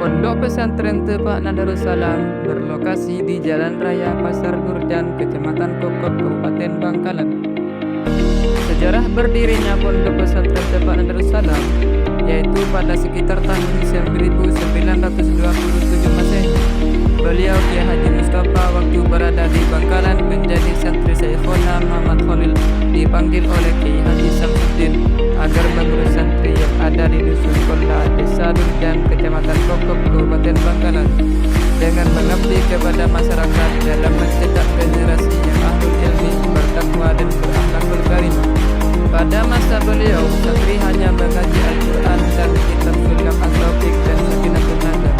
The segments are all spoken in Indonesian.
Pondok Pesantren Tepak Darussalam berlokasi di Jalan Raya Pasar Durjan, Kecamatan Kokok, Kabupaten Bangkalan. Sejarah berdirinya Pondok Pesantren Tepak Darussalam yaitu pada sekitar tahun 1927 Masehi. Beliau Kiai Haji Mustafa waktu berada di Bangkalan menjadi santri Syekhona Muhammad Khalil dipanggil oleh Kiai Haji Samsuddin agar mengurus santri yang ada di Dusun Kola, Desa Durjan, Kecamatan Kokok, Kabupaten Bangkalan, dengan mengabdi kepada masyarakat dalam mencetak generasi yang ahlul ilmi, bertakwa dan berakhlakul karimah. Pada masa beliau, santri hanya mengaji Al-Quran dan kitab Sulam At-Taufiq dan Sakinatun Nazar.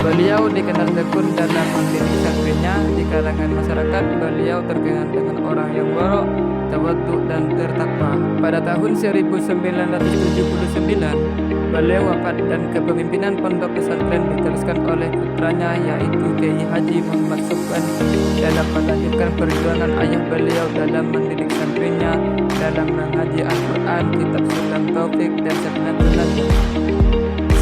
Beliau dikenal tekun dalam mendidik santrinya di kalangan masyarakat. Beliau terkenal dengan orang yang warok, tawadhu dan bertakwa. Pada tahun 1979, beliau wafat dan kepemimpinan pondok pesantren diteruskan oleh putranya yaitu Kiai Haji Muhammad Subhan dalam melanjutkan perjuangan ayah beliau dalam mendidik santrinya dalam mengaji Al-Quran, kitab Sulam Taufik dan Sakinatun Nazar.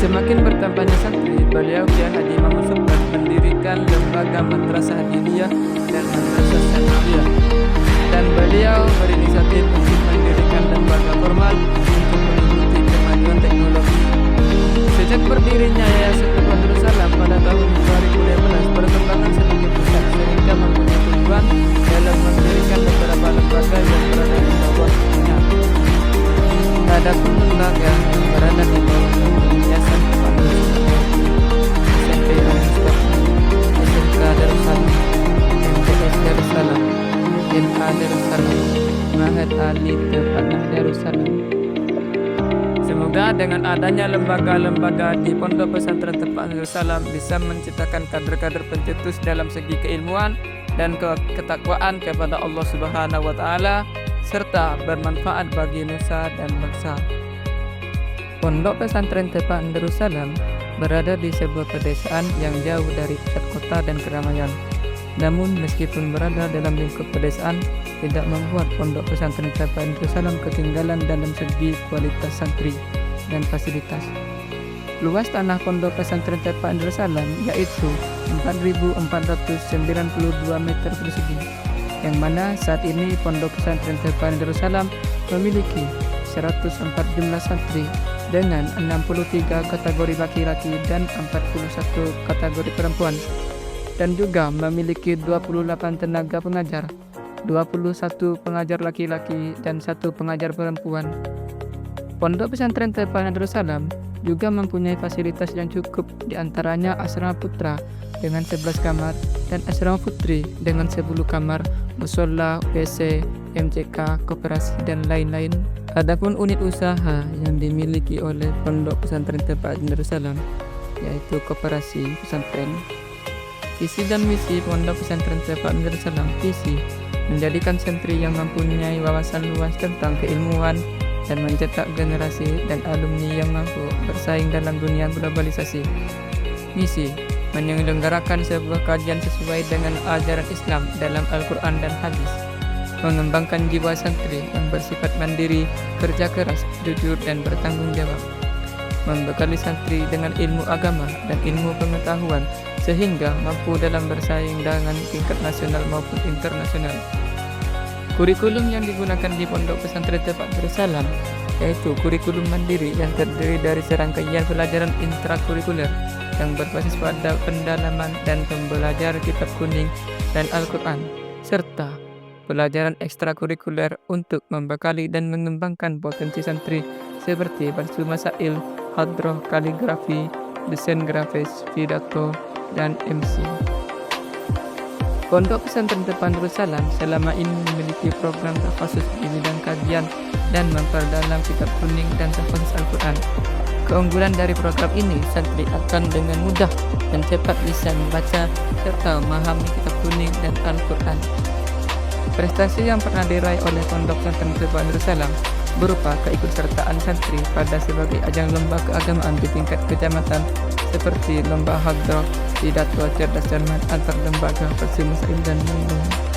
Semakin bertambahnya santri, beliau Kiai Haji Muhammad Subhan mendirikan lembaga madrasah diniyah dan madrasah sanawiyah, dan beliau berinisiatif untuk mendirikan lembaga formal untuk mengikuti kemajuan teknologi. Sejak berdirinya Yayasan Tepak Darussalam pada tahun 2015, perkembangan semakin pesat sehingga mempunyai tujuan dalam mendirikan beberapa lembaga yang berada di bawahnya. Adapun lembaga yang berada di bawah Yayasan Tepak Darussalam, SMP Al-Mustafa, SMK Darussalam, MTS Darussalam, MA Darussalam, Ma'had Ali Tepak Darussalam. Semoga dengan adanya lembaga-lembaga di Pondok Pesantren Tepak Darussalam bisa menciptakan kader-kader pencetus dalam segi keilmuan dan ketakwaan kepada Allah Subhanahu wa Ta'ala, serta bermanfaat bagi nusa dan bangsa. Pondok Pesantren Tepak Darussalam berada di sebuah pedesaan yang jauh dari pusat kota dan keramaian. Namun meskipun berada dalam lingkup pedesaan, tidak membuat Pondok Pesantren Tepak Darussalam ketinggalan dalam segi kualitas santri dan fasilitas. Luas tanah Pondok Pesantren Tepak Darussalam yaitu 4.492 meter persegi, yang mana saat ini Pondok Pesantren Tepak Darussalam memiliki 104 jumlah santri dengan 63 kategori laki-laki dan 41 kategori perempuan, dan juga memiliki 28 tenaga pengajar, 21 pengajar laki-laki dan 1 pengajar perempuan. Pondok Pesantren Tepak Darussalam juga mempunyai fasilitas yang cukup, diantaranya asrama putra dengan 11 kamar dan asrama putri dengan 10 kamar, musola, WC, MCK, koperasi dan lain-lain. Adapun unit usaha yang dimiliki oleh Pondok Pesantren Tepak Darussalam yaitu koperasi pesantren. Visi dan misi Pondok Pesantren Tepak Darussalam: visi, menjadikan santri yang mempunyai wawasan luas tentang keilmuan dan mencetak generasi dan alumni yang mampu bersaing dalam dunia globalisasi. Misi, menyelenggarakan sebuah kajian sesuai dengan ajaran Islam dalam Al-Quran dan Hadis, mengembangkan jiwa santri yang bersifat mandiri, kerja keras, jujur dan bertanggung jawab, membekali santri dengan ilmu agama dan ilmu pengetahuan sehingga mampu dalam bersaing dengan tingkat nasional maupun internasional. Kurikulum yang digunakan di Pondok Pesantren Tepak Darussalam yaitu kurikulum mandiri yang terdiri dari serangkaian pelajaran intrakurikuler yang berbasis pada pendalaman dan pembelajaran kitab kuning dan Al-Quran, serta pelajaran ekstrakurikuler untuk membekali dan mengembangkan potensi santri seperti bansu masail, hadroh, kaligrafi, desain grafis, pidato, dan MC. Pondok Pesantren Tepak Darussalam selama ini memiliki program tafasus di bidang kajian dan memperdalam kitab kuning dan tafasus Al-Quran. Keunggulan dari program ini, santri akan dengan mudah dan cepat bisa membaca serta memahami kitab kuning dan Al-Quran. Prestasi yang pernah diraih oleh Pondok Pesantren Tepak Darussalam berupa keikutsertaan santri pada sebagai ajang lomba keagamaan di tingkat kecamatan seperti lomba hadroh, pidato, cerdas cermat antar lembaga, persimusain dan lain-lain.